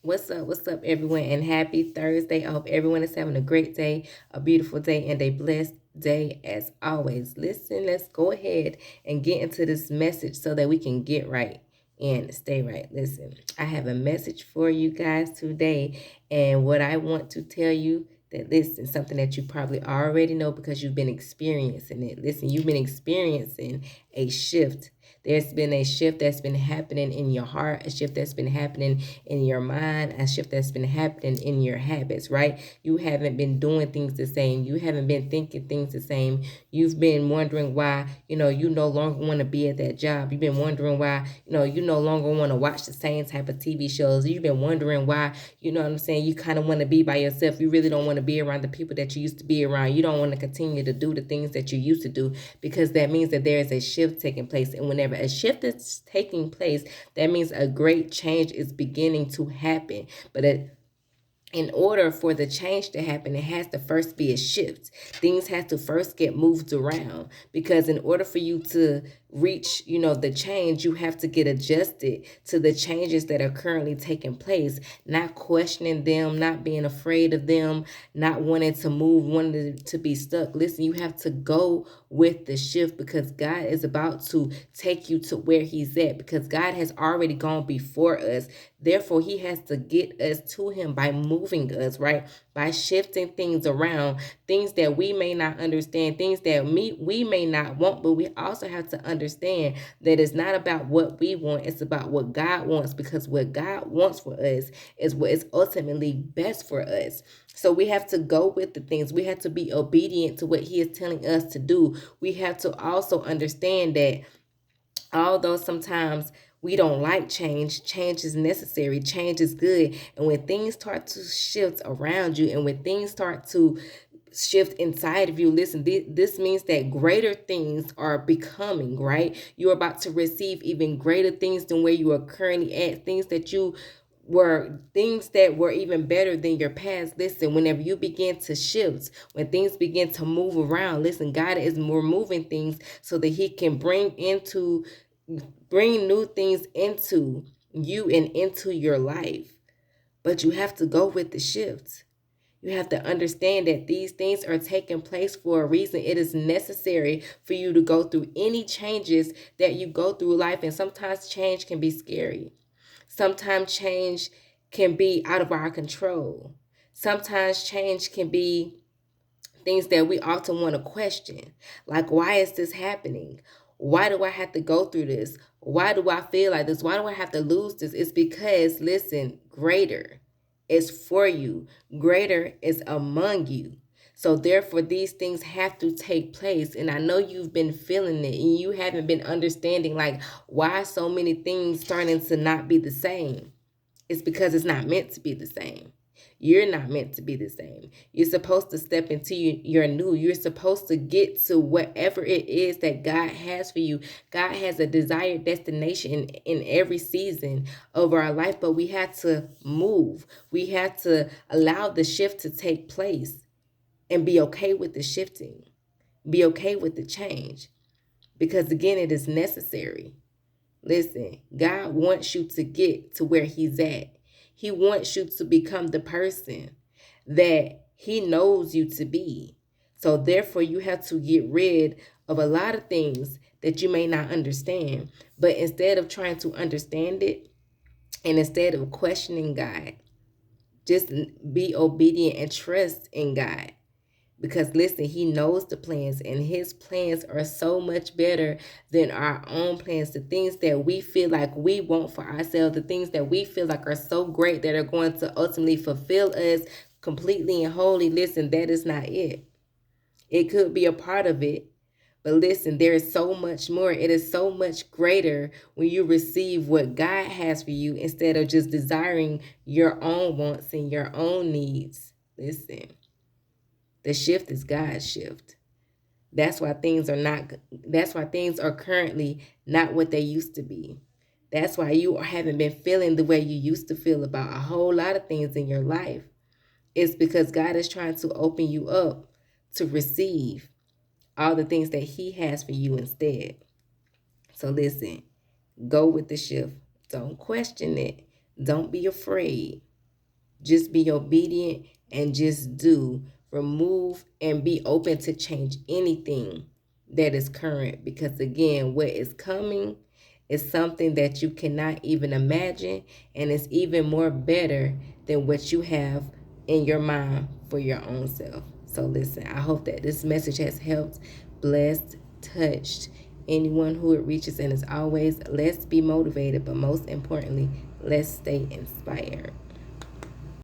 What's up, everyone, and happy Thursday. I hope everyone is having a great day, a beautiful day, and a blessed day as always. Listen, let's go ahead and get into this message so that we can get right and stay right. Listen, I have a message for you guys today, and what I want to tell you that listen, something that you probably already know because you've been experiencing it. Listen, you've been experiencing a shift. There's been a shift that's been happening in your heart, a shift that's been happening in your mind, a shift that's been happening in your habits, right? You haven't been doing things the same. You haven't been thinking things the same. You've been wondering why, you no longer want to be at that job. You've been wondering why, you no longer want to watch the same type of TV shows. You've been wondering why, you know what I'm saying? You kind of want to be by yourself. You really don't want to be around the people that you used to be around. You don't want to continue to do the things that you used to do because that means that there is a shift taking place. And whenever a shift is taking place, that means a great change is beginning to happen. But in order for the change to happen, it has to first be a shift. Things have to first get moved around because in order for you to reach, the change, you have to get adjusted to the changes that are currently taking place, not questioning them, not being afraid of them, not wanting to move, wanting to be stuck. Listen, you have to go with the shift because God is about to take you to where he's at because God has already gone before us. Therefore, he has to get us to him by moving us, right? By shifting things around, things that we may not understand, things that we may not want, but we also have to understand that it's not about what we want, it's about what God wants, because what God wants for us is what is ultimately best for us. So we have to go with the things. We have to be obedient to what he is telling us to do. We have to also understand that although sometimes we don't like change, change is necessary, change is good. And when things start to shift around you and when things start to shift inside of you, listen, this means that greater things are becoming, right? You're about to receive even greater things than where you are currently at, things that were even better than your past. Listen, whenever you begin to shift, when things begin to move around, listen, God is removing things so that he can bring new things into you and into your life. But you have to go with the shift. You have to understand that these things are taking place for a reason. It is necessary for you to go through any changes that you go through life. And sometimes change can be scary. Sometimes change can be out of our control. Sometimes change can be things that we often want to question. Like, why is this happening? Why do I have to go through this? Why do I feel like this? Why do I have to lose this? It's because, listen, greater is for you, greater is among you. So therefore, these things have to take place. And I know you've been feeling it and you haven't been understanding like why so many things starting to not be the same. It's because it's not meant to be the same. You're not meant to be the same. You're supposed to step into your new. You're supposed to get to whatever it is that God has for you. God has a desired destination in every season of our life, but we have to move. We have to allow the shift to take place and be okay with the shifting. Be okay with the change because, again, it is necessary. Listen, God wants you to get to where he's at. He wants you to become the person that he knows you to be. So therefore, you have to get rid of a lot of things that you may not understand. But instead of trying to understand it and instead of questioning God, just be obedient and trust in God. Because listen, he knows the plans and his plans are so much better than our own plans. The things that we feel like we want for ourselves, the things that we feel like are so great that are going to ultimately fulfill us completely and wholly. Listen, that is not it. It could be a part of it. But listen, there is so much more. It is so much greater when you receive what God has for you instead of just desiring your own wants and your own needs. Listen. The shift is God's shift. That's why things are currently not what they used to be. That's why you haven't been feeling the way you used to feel about a whole lot of things in your life. It's because God is trying to open you up to receive all the things that he has for you instead. So listen, go with the shift. Don't question it. Don't be afraid. Just be obedient and just do. Remove and be open to change anything that is current, because again, what is coming is something that you cannot even imagine, and it's even more better than what you have in your mind for your own self. So listen, I hope that this message has helped, blessed, touched anyone who it reaches. And as always, let's be motivated, but most importantly, let's stay inspired.